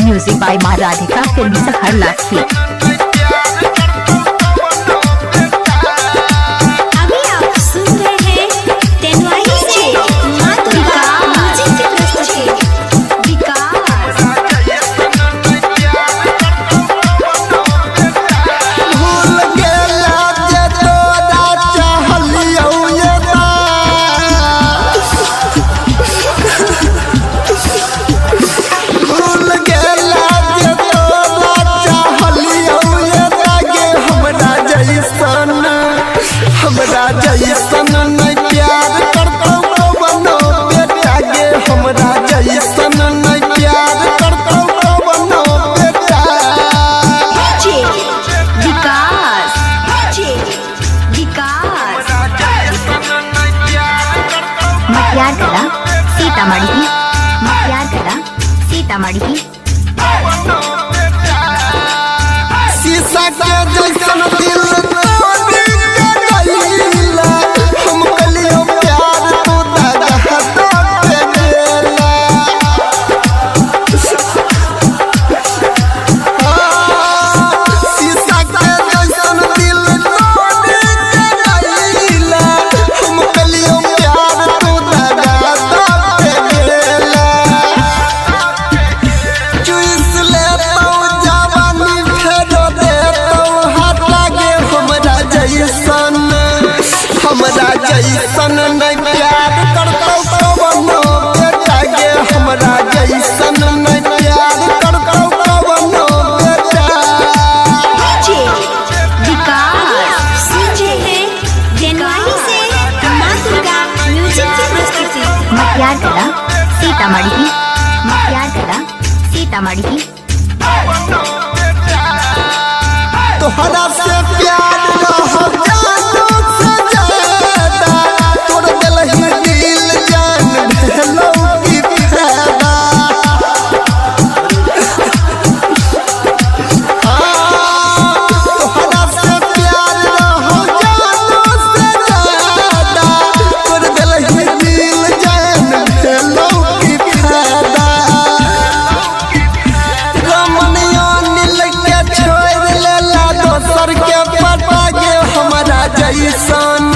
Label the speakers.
Speaker 1: Music by माँ Radhika film सहर लाठी।
Speaker 2: हमरा जैसन नहीं प्यार करतो बनो बेटा गे, हमरा जैसन नहीं प्यार करतो बनो बेटा।
Speaker 1: विकास मटियार कला सीतामढ़ी, मटियार कला सीतामढ़ी।
Speaker 2: शीशा के जैसन दिल हमरा जैसन नहीं प्यार करतो बनो बेटा गे, हमरा जैसन नहीं प्यार करतो बनो बेटा।
Speaker 1: विकास मटियार कला सीतामढ़ी, मटियार कला सीतामढ़ी।
Speaker 2: तोहरा से प्यार रहो जानो से ज्यादा, तोड़ दिल दिल जान भेलो की फायदा। तोहरा से प्यार रहो जानो से ज्यादा, तोड़ दिल जान भेलो की फायदा। रमनिया नील के छोड़ लेला दोसर के पटा गे, हमरा जैसन